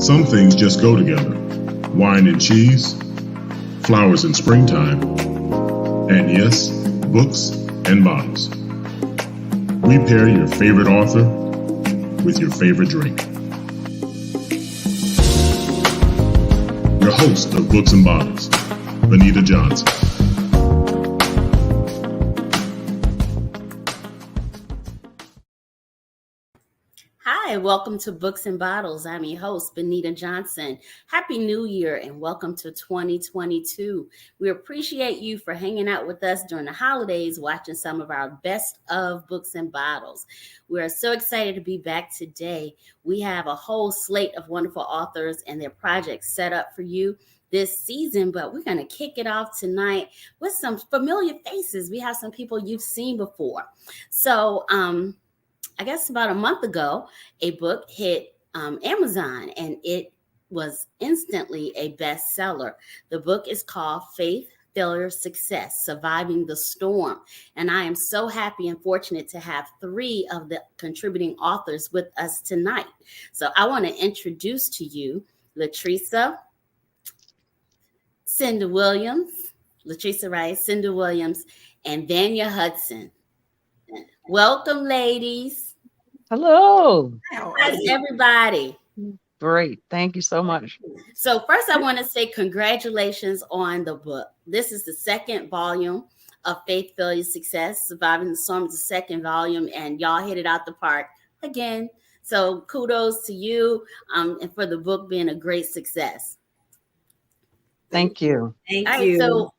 Some things just go together. Wine and cheese, flowers in springtime, and yes, books and bottles. We pair your favorite author with your favorite drink. Your host of Books and Bottles, Vanita Johnson. Hi, welcome to Books and Bottles. I'm your host, Vanita Johnson. Happy New Year and welcome to 2022. We appreciate you for hanging out with us during the holidays, watching some of our best of Books and Bottles. We are so excited to be back today. We have a whole slate of wonderful authors and their projects set up for you this season, but we're going to kick it off tonight with some familiar faces. We have some people you've seen before. So, I guess about a month ago, a book hit Amazon and it was instantly a bestseller. The book is called Faith, Failure, Success, Surviving the Storm. And I am so happy and fortunate to have three of the contributing authors with us tonight. So I want to introduce to you Latresa, Cynda Williams, Latresa Rice, Cynda Williams, and Vania Hudson. Welcome, ladies. Hello. How's everybody? Great. Thank you so much. So first, I want to say congratulations on the book. This is the second volume of Faith, Failure, Success. Surviving the Storm is the second volume, and y'all hit it out the park again. So kudos to you and for the book being a great success. Thank you. Thank you. So,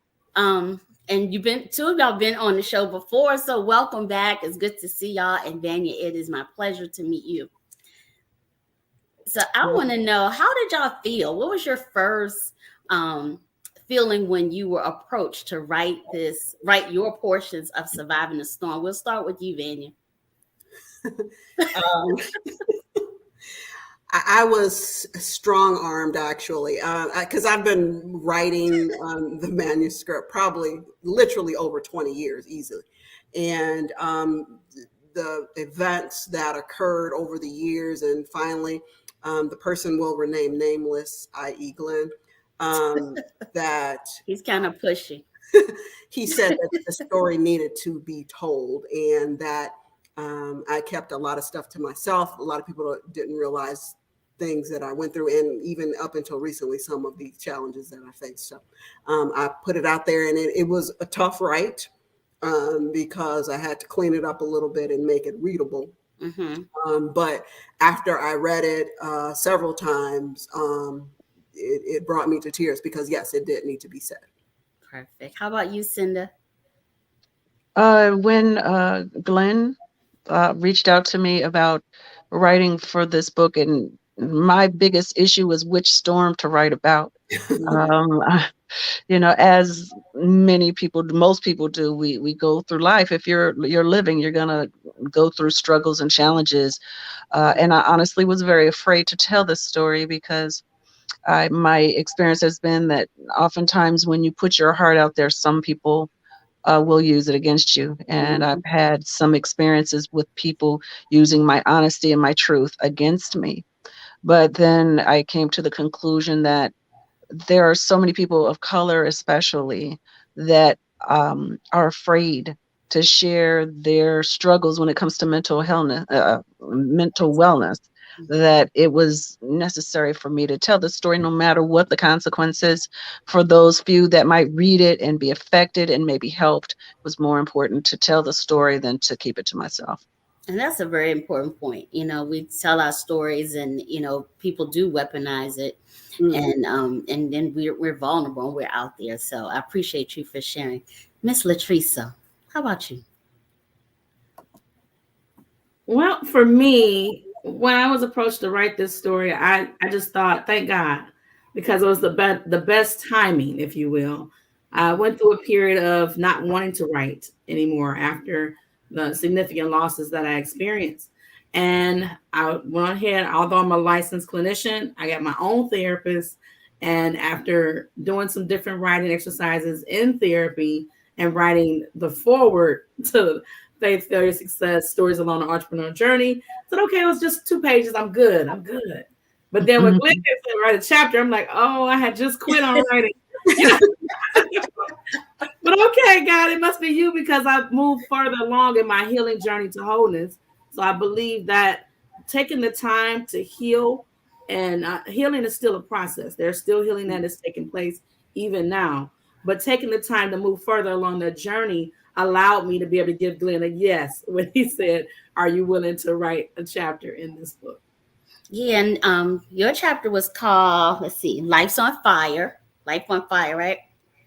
and two of y'all been on the show before, so welcome back. It's good to see y'all. And Vania, it is my pleasure to meet you. So I want to know, how did y'all feel? What was your first feeling when you were approached to write your portions of Surviving the Storm? We'll start with you, Vania. I was strong-armed, actually, because I've been writing the manuscript probably literally over 20 years easily. And the events that occurred over the years, and finally, the person will remain nameless, i.e. Glenn, that... He's kind of pushy. He said that the story needed to be told, and that I kept a lot of stuff to myself. A lot of people didn't realize things that I went through, and even up until recently, some of the challenges that I faced. So I put it out there, and it was a tough write because I had to clean it up a little bit and make it readable. Mm-hmm. But after I read it several times, it brought me to tears because, yes, it did need to be said. Perfect. How about you, Cynda? When Glenn reached out to me about writing for this book, and my biggest issue was which storm to write about. As most people do, we go through life. If you're living, you're gonna go through struggles and challenges. And I honestly was very afraid to tell this story because my experience has been that oftentimes when you put your heart out there, some people will use it against you. And I've had some experiences with people using my honesty and my truth against me. But then I came to the conclusion that there are so many people of color, especially, that are afraid to share their struggles when it comes to mental wellness, that it was necessary for me to tell the story, no matter what the consequences. For those few that might read it and be affected and maybe helped, it was more important to tell the story than to keep it to myself. And that's a very important point. We tell our stories, and people do weaponize it, and then we're vulnerable and we're out there. So I appreciate you for sharing. Miss Latresa, how about you? Well, for me, when I was approached to write this story, I just thought, thank God, because it was the best timing, if you will. I went through a period of not wanting to write anymore after the significant losses that I experienced. And I went ahead, although I'm a licensed clinician, I got my own therapist. And after doing some different writing exercises in therapy and writing the foreword to Faith, Failure, Success, Stories Along the Entrepreneur Journey, I said, okay, it was just 2 pages. I'm good. But then when Glenn said write a chapter, I'm like, oh, I had just quit on writing. You know? But okay, God, it must be you because I've moved further along in my healing journey to wholeness. So I believe that taking the time to heal, and healing is still a process. There's still healing that is taking place even now. But taking the time to move further along the journey allowed me to be able to give Glenn a yes when he said, are you willing to write a chapter in this book? Yeah, and your chapter was called, let's see, Life's on Fire. Life on Fire, right?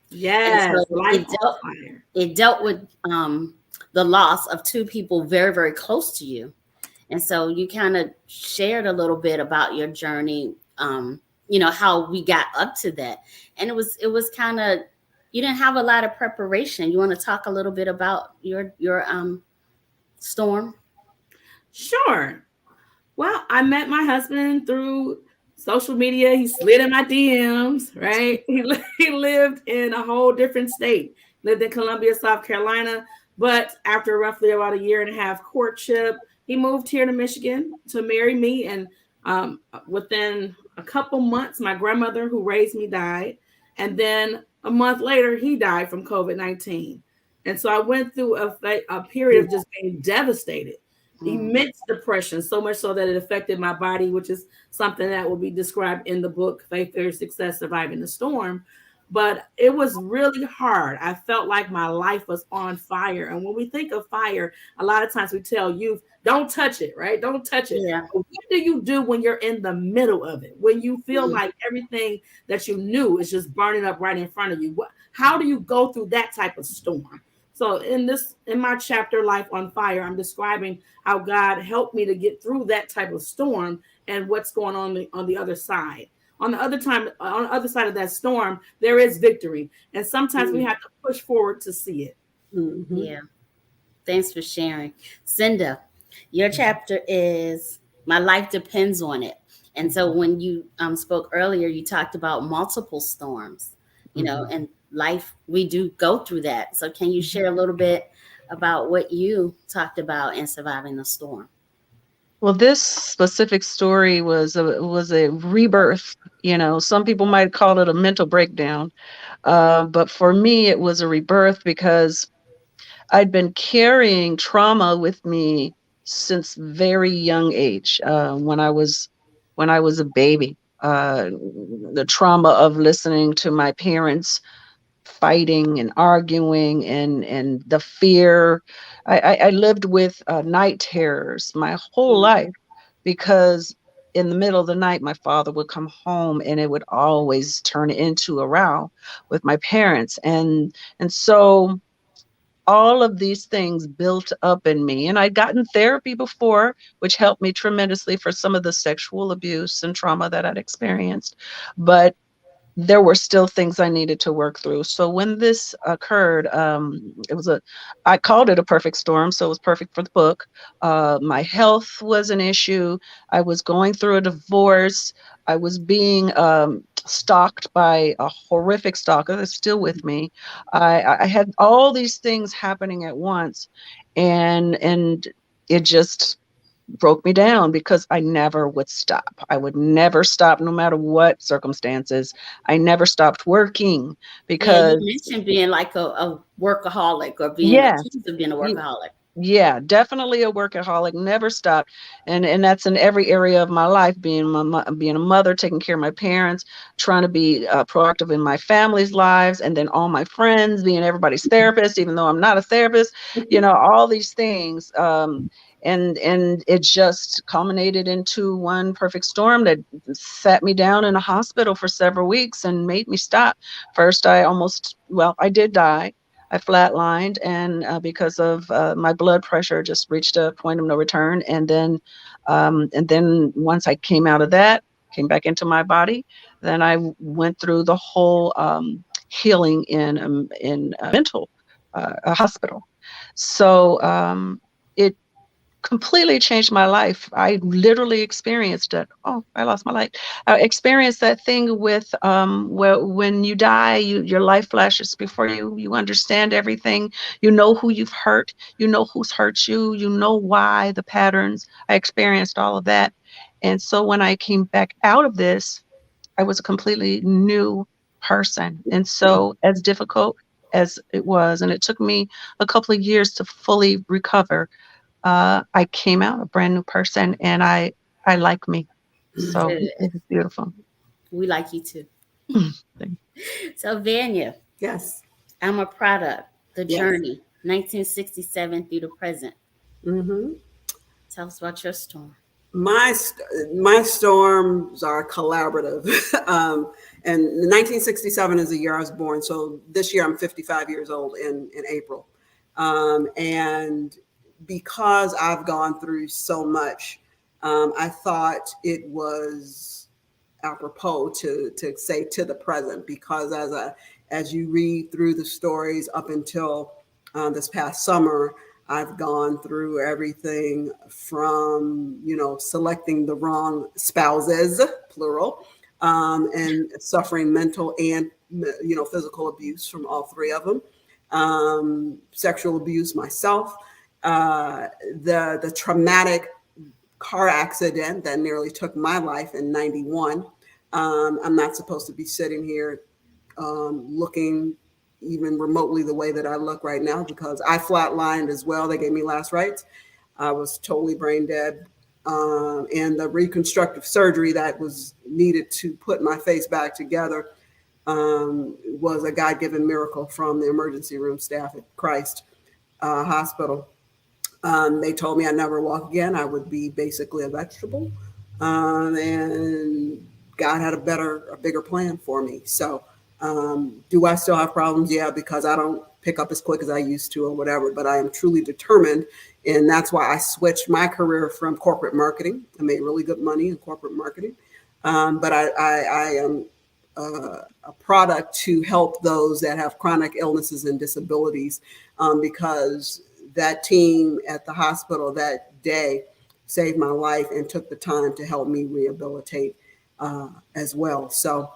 Yes, So Life on Fire. It dealt with the loss of two people very, very close to you. And so you kind of shared a little bit about your journey, how we got up to that. And it was kind of, you didn't have a lot of preparation. You want to talk a little bit about your storm? Sure. Well, I met my husband through social media. He slid in my DMs, right? He lived in a whole different state, lived in Columbia, South Carolina. But after roughly about a year and a half courtship, he moved here to Michigan to marry me. And within a couple months, my grandmother who raised me died. And then a month later, he died from COVID-19. And so I went through a period of just being devastated. Immense depression, so much so that it affected my body, which is something that will be described in the book, Faith, Fear, Success, Surviving the Storm. But it was really hard. I felt like my life was on fire. And when we think of fire, a lot of times we tell youth, don't touch it, right? Don't touch it. Yeah. But what do you do when you're in the middle of it? When you feel like everything that you knew is just burning up right in front of you? How do you go through that type of storm? So in my chapter, Life on Fire, I'm describing how God helped me to get through that type of storm and what's going on the other side. On the other side of that storm, there is victory. And sometimes we have to push forward to see it. Mm-hmm. Yeah. Thanks for sharing. Cynda, your chapter is My Life Depends on It. And so when you spoke earlier, you talked about multiple storms, and life, we do go through that. So can you share a little bit about what you talked about in surviving the storm? Well, this specific story was a rebirth. Some people might call it a mental breakdown, but for me, it was a rebirth because I'd been carrying trauma with me since very young age. When I was a baby, the trauma of listening to my parents fighting and arguing, and the fear. I lived with night terrors my whole life, because in the middle of the night my father would come home and it would always turn into a row with my parents, and so all of these things built up in me. And I'd gotten therapy before, which helped me tremendously for some of the sexual abuse and trauma that I'd experienced, but there were still things I needed to work through. So when this occurred, I called it a perfect storm. So it was perfect for the book. My health was an issue. I was going through a divorce. I was being stalked by a horrific stalker that's still with me. I had all these things happening at once, and it just broke me down because I never would stop. I would never stop, no matter what circumstances. I never stopped working because you mentioned being like a workaholic, or being accused of being a workaholic. Yeah, definitely a workaholic, never stopped. And that's in every area of my life, being a mother, taking care of my parents, trying to be proactive in my family's lives, and then all my friends, being everybody's therapist, even though I'm not a therapist, all these things. And it just culminated into one perfect storm that sat me down in a hospital for several weeks and made me stop. First, I did die. I flatlined, and because of my blood pressure just reached a point of no return. And then once I came out of that, came back into my body, then I went through the whole healing in a mental hospital. So completely changed my life. I literally experienced it. Oh, I lost my light. I experienced that thing with when you die, your life flashes before you. You understand everything. You know who you've hurt. You know who's hurt you. You know why, the patterns. I experienced all of that. And so when I came back out of this, I was a completely new person. And so as difficult as it was, and it took me a couple of years to fully recover, I came out a brand new person, and I like me. So Good. it was beautiful. We like you too. Thank So, Vanya, Yes. I'm a product, the Yes. journey, 1967 through the present. Mm-hmm. Tell us about your storm. My storms are collaborative. And 1967 is the year I was born. So this year I'm 55 years old in April. And because I've gone through so much, I thought it was apropos to say to the present, because as you read through the stories up until this past summer, I've gone through everything from, selecting the wrong spouses, plural, and suffering mental and, physical abuse from all three of them, sexual abuse myself, the traumatic car accident that nearly took my life in 91. I'm not supposed to be sitting here looking even remotely the way that I look right now, because I flatlined as well. They gave me last rites. I was totally brain dead. And the reconstructive surgery that was needed to put my face back together was a God-given miracle from the emergency room staff at Christ Hospital. They told me I'd never walk again. I would be basically a vegetable. And God had a bigger plan for me. So do I still have problems? Yeah, because I don't pick up as quick as I used to or whatever, but I am truly determined. And that's why I switched my career from corporate marketing. I made really good money in corporate marketing. But I am a product to help those that have chronic illnesses and disabilities, because that team at the hospital that day saved my life and took the time to help me rehabilitate as well. So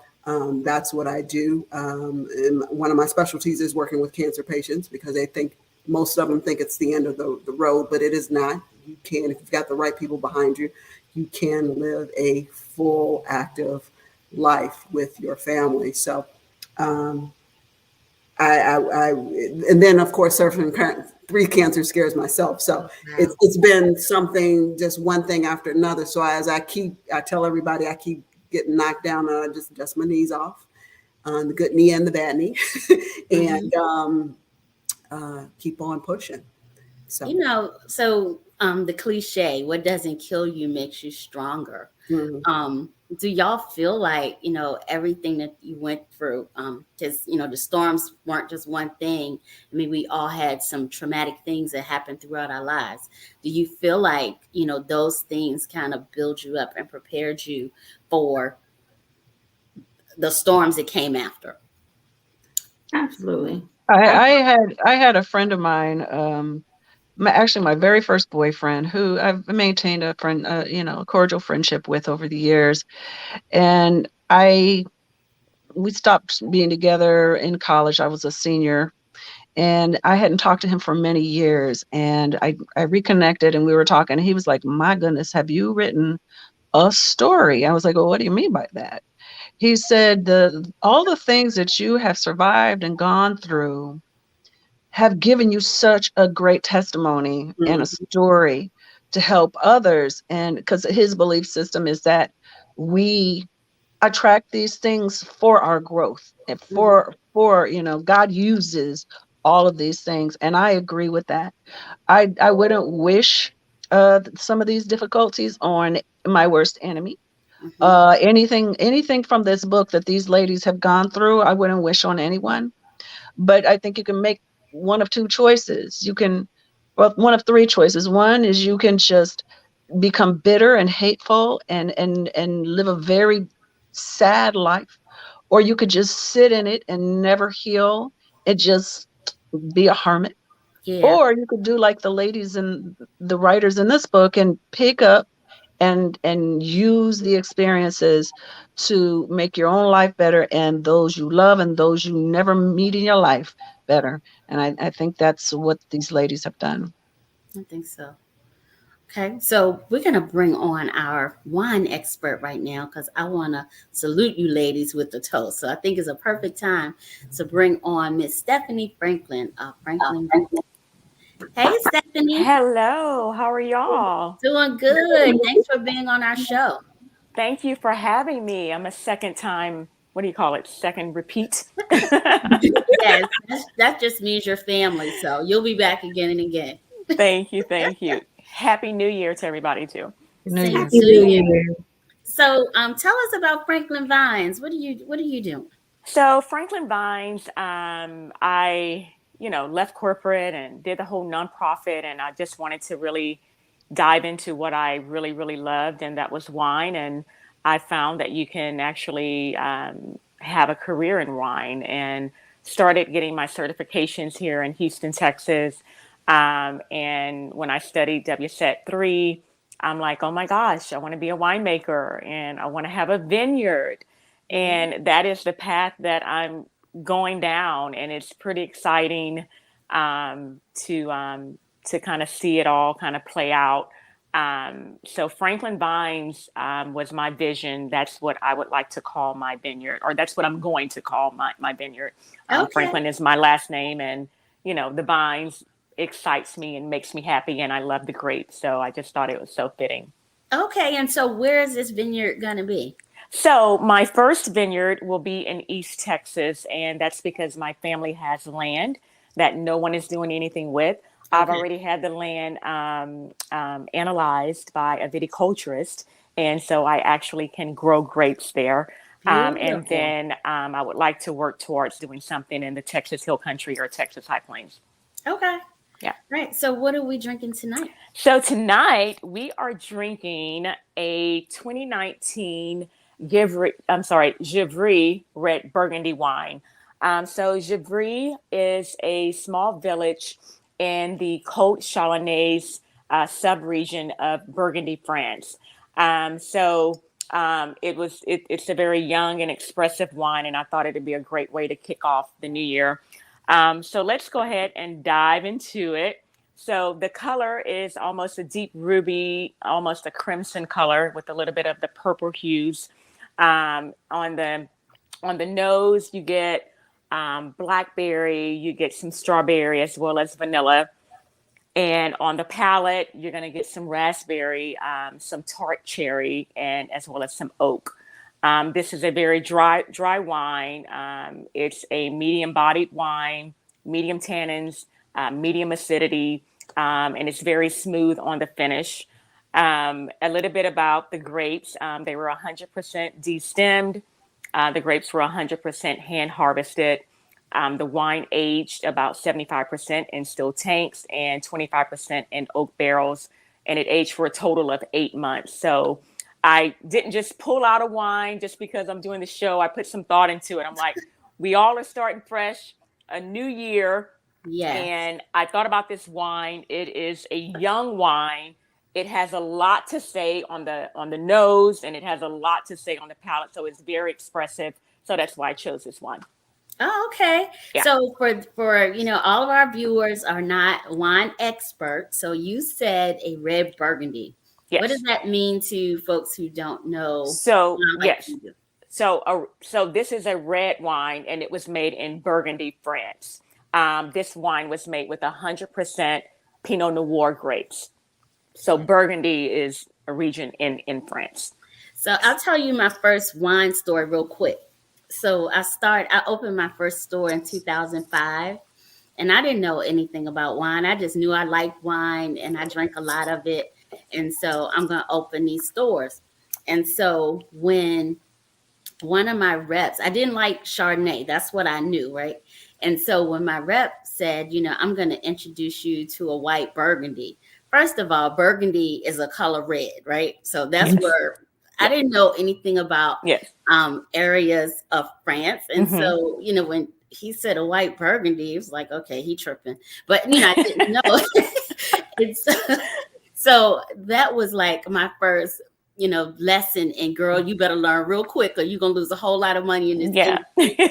that's what I do. And one of my specialties is working with cancer patients, because most of them think it's the end of the road, but it is not. You can, if you've got the right people behind you, you can live a full, active life with your family. So and then of course suffering 3 cancer scares myself. So it's been something, just one thing after another. So I tell everybody I keep getting knocked down, and I just dust my knees off, the good knee and the bad knee, and keep on pushing. So the cliche, what doesn't kill you makes you stronger. Mm-hmm. Do y'all feel like, everything that you went through, because, the storms weren't just one thing. I mean, we all had some traumatic things that happened throughout our lives. Do you feel like, those things kind of build you up and prepared you for the storms that came after? Absolutely. I had a friend of mine, actually my very first boyfriend, who I've maintained a cordial friendship with over the years. And we stopped being together in college. I was a senior, and I hadn't talked to him for many years. And I reconnected, and we were talking, and he was like, "My goodness, have you written a story?" I was like, "Well, what do you mean by that?" He said, all the things that you have survived and gone through have given you such a great testimony and a story to help others. And because his belief system is that we attract these things for our growth and for God uses all of these things. And I agree with that. I wouldn't wish some of these difficulties on my worst enemy. Anything from this book that these ladies have gone through, I wouldn't wish on anyone. But I think you can make one of 2 choices. One of 3 choices. One is you can just become bitter and hateful and live a very sad life, or you could just sit in it and never heal and just be a hermit. Yeah. Or you could do like the ladies and the writers in this book and pick up and use the experiences to make your own life better and those you love and those you never meet in your life better. And I think that's what these ladies have done. I think so. Okay, so we're going to bring on our wine expert right now because I want to salute you ladies with the toast. So I think it's a perfect time to bring on Miss Stephanie Franklin. Franklin. Hey, Stephanie. Hello, how are y'all? Doing good. Thanks for being on our show. Thank you for having me. I'm a second time, what do you call it? Second repeat. Yes, that just means your family. So you'll be back again and again. Thank you. Thank you. Happy New Year to everybody too. New Same Year. to you. So tell us about Franklin Vines. What do you do? So Franklin Vines, I, left corporate and did the whole nonprofit, and I just wanted to really dive into what I really, really loved, and that was wine. And I found that you can actually have a career in wine, and started getting my certifications here in Houston, Texas. And when I studied WSET 3, I'm like, oh my gosh, I want to be a winemaker and I want to have a vineyard. And that is the path that I'm going down. And it's pretty exciting to kind of see it all kind of play out. So Franklin Vines was my vision. That's what I would like to call my vineyard, or that's what I'm going to call my vineyard. Okay. Franklin is my last name, and the vines excites me and makes me happy, and I love the grapes. So I just thought it was so fitting. Okay, and so where is this vineyard going to be? So my first vineyard will be in East Texas, and that's because my family has land that no one is doing anything with. I've already had the land analyzed by a viticulturist, and so I actually can grow grapes there. And then I would like to work towards doing something in the Texas Hill Country or Texas High Plains. Okay. Yeah. Right. So what are we drinking tonight? So tonight we are drinking a 2019 Givry red Burgundy wine. So Givry is a small village in the Côte Chalonnaise sub-region of Burgundy, France. It's a very young and expressive wine, and I thought it'd be a great way to kick off the new year. So let's go ahead and dive into it. So the color is almost a deep ruby, almost a crimson color with a little bit of the purple hues. On the nose, you get blackberry, you get some strawberry as well as vanilla. And on the palate, you're going to get some raspberry, some tart cherry, and as well as some oak. This is a very dry wine. It's a medium-bodied wine, medium tannins, medium acidity, and it's very smooth on the finish. A little bit about the grapes. They were 100% destemmed. The grapes were 100% hand harvested. The wine aged about 75% in still tanks and 25% in oak barrels, and it aged for a total of 8 months. So I didn't just pull out a wine just because I'm doing the show. I put some thought into it. I'm like, we all are starting fresh, a new year. Yes. And I thought about this wine. It is a young wine. It has a lot to say on the nose, and it has a lot to say on the palate. So it's very expressive. So that's why I chose this one. Oh, okay. Yeah. So for all of our viewers are not wine experts. So you said a red Burgundy. Yes. What does that mean to folks who don't know? So yes. So this is a red wine, and it was made in Burgundy, France. This wine was made with 100% Pinot Noir grapes. So Burgundy is a region in France. So I'll tell you my first wine story real quick. So I opened my first store in 2005, and I didn't know anything about wine. I just knew I liked wine and I drank a lot of it. And so I'm going to open these stores. And so when one of my reps, I didn't like Chardonnay. That's what I knew, right? And so when my rep said, I'm going to introduce you to a white Burgundy. First of all, Burgundy is a color red, right? So that's where I didn't know anything about areas of France. And so, when he said a white burgundy. He was like, okay, he tripping. But I didn't know. So that was like my first, lesson. And girl, you better learn real quick, or you're gonna lose a whole lot of money in this industry.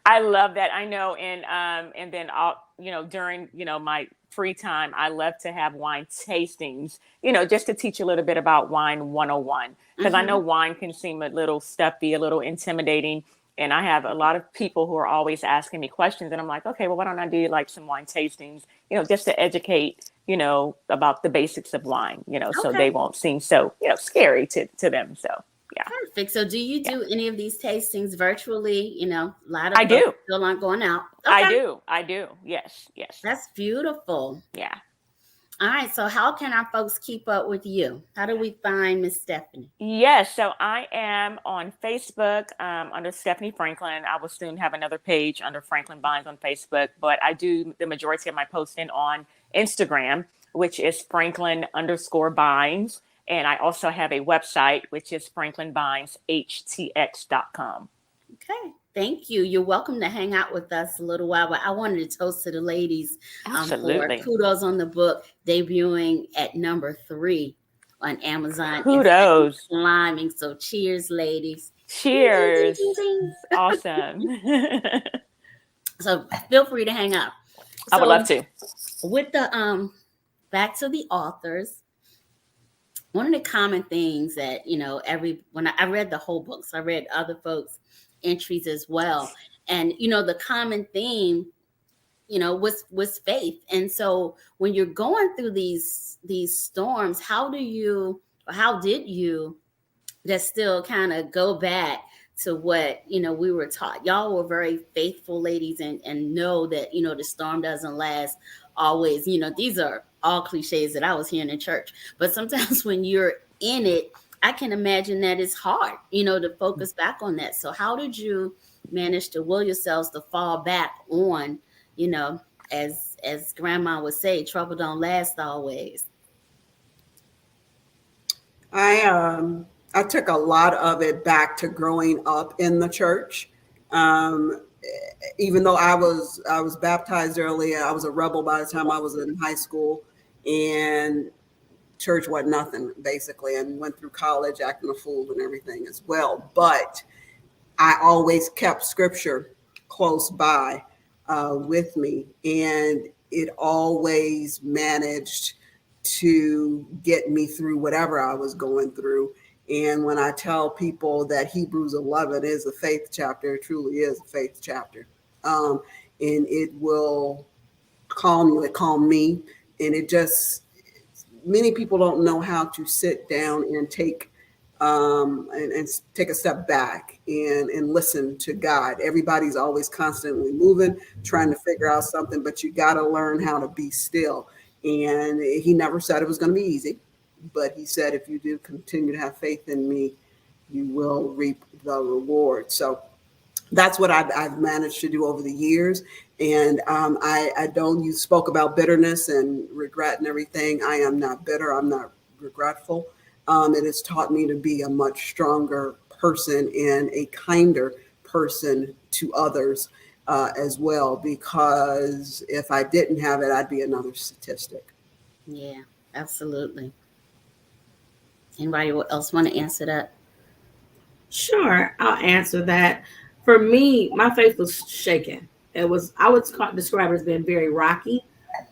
I love that. I know. And then during, my free time, I love to have wine tastings, just to teach a little bit about wine 101, because I know wine can seem a little stuffy, a little intimidating. And I have a lot of people who are always asking me questions, and I'm like, okay, well, why don't I do like some wine tastings, just to educate, about the basics of wine, so they won't seem so, scary to them. So. Yeah. Perfect. So do you do any of these tastings virtually? A lot of I do. Still aren't going out. Okay. I do. Yes. That's beautiful. Yeah. All right. So how can our folks keep up with you? How do we find Miss Stephanie? Yes. So I am on Facebook under Stephanie Franklin. I will soon have another page under Franklin Vines on Facebook, but I do the majority of my posting on Instagram, which is Franklin_Vines. And I also have a website, which is franklinvineshtx.com. Okay. Thank you. You're welcome to hang out with us a little while, but I wanted to toast to the ladies Absolutely. for kudos on the book, debuting at number 3 on Amazon. Kudos. Climbing. So cheers, ladies. Cheers. Awesome. So feel free to hang out. I would love to. With the back to the authors, one of the common things that, when I read the whole book, so I read other folks' entries as well. And, the common theme, was faith. And so when you're going through these storms, how did you just still kind of go back to what, we were taught? Y'all were very faithful ladies and know that, the storm doesn't last always. These are all cliches that I was hearing in church, but sometimes when you're in it, I can imagine that it's hard, to focus back on that. So how did you manage to will yourselves to fall back on, as grandma would say, trouble don't last always? I took a lot of it back to growing up in the church. Even though I was baptized early, I was a rebel by the time I was in high school, and church wasn't nothing basically, and went through college acting a fool and everything as well. But I always kept scripture close by with me, and it always managed to get me through whatever I was going through. And when I tell people that Hebrews 11 is a faith chapter, it truly is a faith chapter. And it will calm you, it calmed me. And it just, many people don't know how to sit down and take take a step back and listen to God. Everybody's always constantly moving, trying to figure out something, but you got to learn how to be still. And he never said it was going to be easy, but he said, if you do continue to have faith in me, you will reap the reward. So that's what I've managed to do over the years. And I don't, you spoke about bitterness and regret and everything. I am not bitter. I'm not regretful. It has taught me to be a much stronger person and a kinder person to others as well, because if I didn't have it, I'd be another statistic. Yeah, absolutely. Anybody else want to answer that? Sure, I'll answer that. For me, my faith was shaken. I would describe it as being very rocky,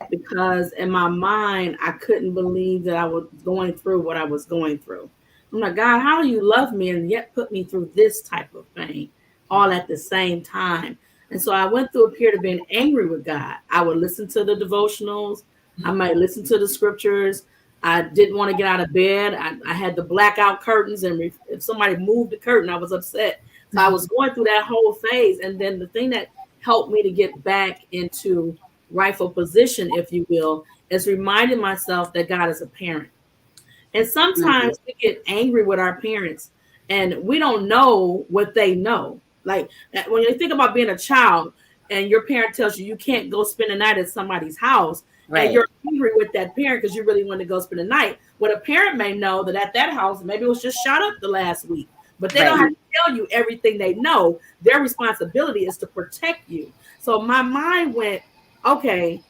because in my mind, I couldn't believe that I was going through what I was going through. I'm like, God, how do you love me and yet put me through this type of pain all at the same time? And so I went through a period of being angry with God. I would listen to the devotionals. I might listen to the scriptures. I didn't want to get out of bed. I had the blackout curtains, and if somebody moved the curtain, I was upset. So I was going through that whole phase. And then the thing that helped me to get back into rightful position, if you will, is reminding myself that God is a parent. And sometimes we get angry with our parents and we don't know what they know. Like when you think about being a child and your parent tells you you can't go spend the night at somebody's house, right, and you're angry with that parent because you really want to go spend the night. What a parent may know that at that house, maybe it was just shot up the last week. but they don't have to tell you everything they know. Their responsibility is to protect you. So my mind went, okay,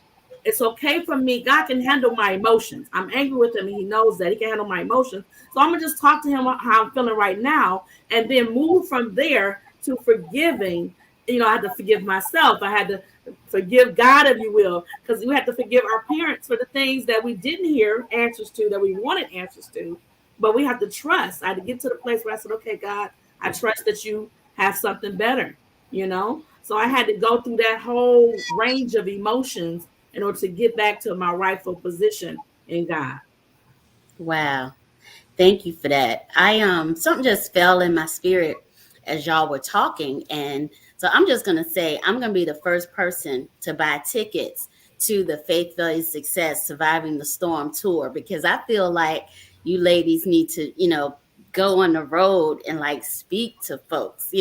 it's okay for me. God can handle my emotions. I'm angry with him, and he knows that he can handle my emotions. So I'm gonna just talk to him how I'm feeling right now, and then move from there to forgiving. I had to forgive myself. I had to forgive God, if you will, because we had to forgive our parents for the things that we didn't hear answers to, that we wanted answers to. But we have to trust. I had to get to the place where I said, okay, God, I trust that you have something better, So I had to go through that whole range of emotions in order to get back to my rightful position in God. Wow. Thank you for that. Something just fell in my spirit as y'all were talking. And so I'm just going to say, I'm going to be the first person to buy tickets to the Faith, Value, Success, Surviving the Storm tour, because I feel like you ladies need to, go on the road and like speak to folks,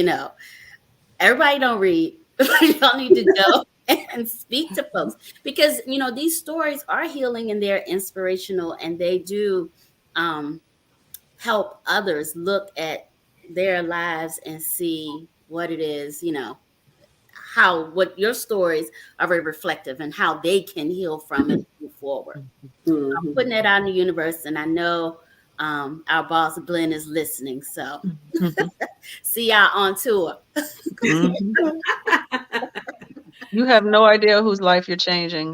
everybody don't read. Y'all need to go and speak to folks, because, these stories are healing and they're inspirational, and they do help others look at their lives and see what it is, what your stories are very reflective and how they can heal from it and move forward. Mm-hmm. I'm putting that out in the universe, and I know our boss Glenn is listening. So see y'all on tour. You have no idea whose life you're changing.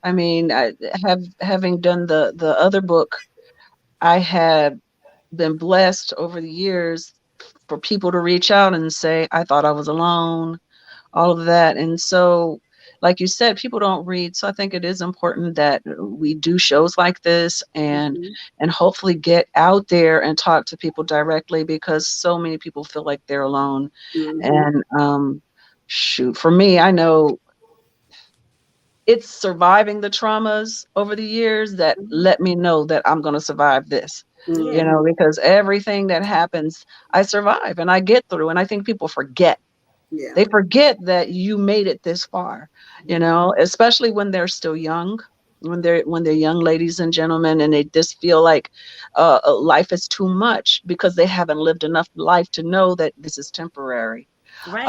Having done the other book, I had been blessed over the years for people to reach out and say, I thought I was alone, all of that. And so, like you said, people don't read. So I think it is important that we do shows like this and hopefully get out there and talk to people directly, because so many people feel like they're alone. And for me, I know it's surviving the traumas over the years that let me know that I'm going to survive this. Because everything that happens, I survive and I get through. And I think people forget. Yeah. They forget that you made it this far, especially when they're still young, when they're young ladies and gentlemen, and they just feel like life is too much because they haven't lived enough life to know that this is temporary. Right.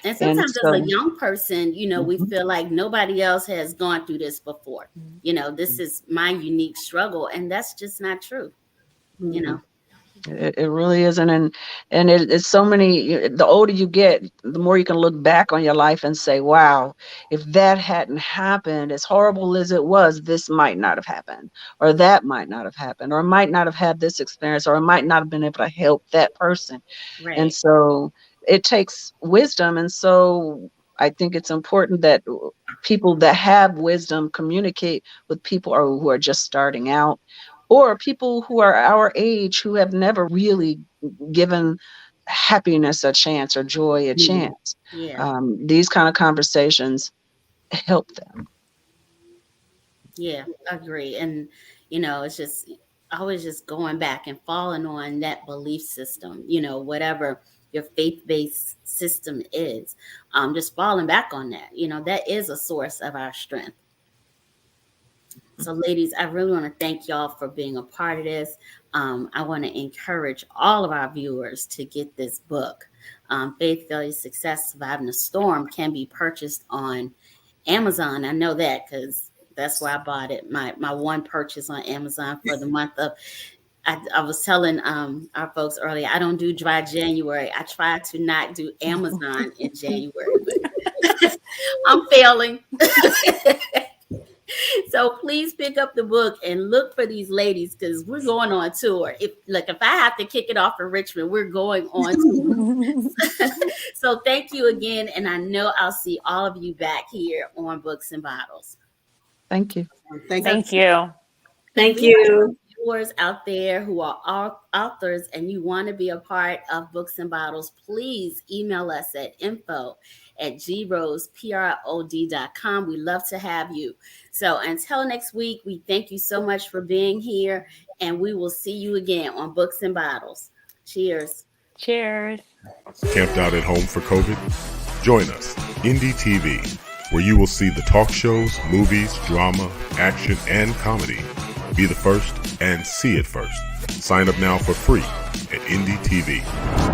And sometimes as a young person, we feel like nobody else has gone through this before. This is my unique struggle, and that's just not true. It really isn't. And it's so many, the older you get, the more you can look back on your life and say, wow, if that hadn't happened, as horrible as it was, this might not have happened, or that might not have happened, or I might not have had this experience, or I might not have been able to help that person. Right. And so it takes wisdom. And so I think it's important that people that have wisdom communicate with people who are just starting out, or people who are our age who have never really given happiness a chance or joy a chance. Yeah. These kind of conversations help them. Yeah, I agree. And, it's just always just going back and falling on that belief system, whatever your faith-based system is, just falling back on that, that is a source of our strength. So ladies, I really want to thank y'all for being a part of this. I want to encourage all of our viewers to get this book. Faith, Value, Success, Surviving the Storm can be purchased on Amazon. I know that because that's where I bought it. My one purchase on Amazon for the month of, I was telling our folks earlier, I don't do dry January. I try to not do Amazon in January, but I'm failing. So please pick up the book and look for these ladies, because we're going on tour. If I have to kick it off in Richmond, we're going on tour. So thank you again. And I know I'll see all of you back here on Books and Bottles. Thank you. Thank you. Thank you. Viewers out there who are authors and you want to be a part of Books and Bottles, please email us at info@groseprod.com. We love to have you. So until next week, we thank you so much for being here, and we will see you again on Books and Bottles. Cheers. Cheers. Camped out at home for COVID? Join us, Indie TV, where you will see the talk shows, movies, drama, action, and comedy Be the first and see it first. Sign up now for free at Indie TV.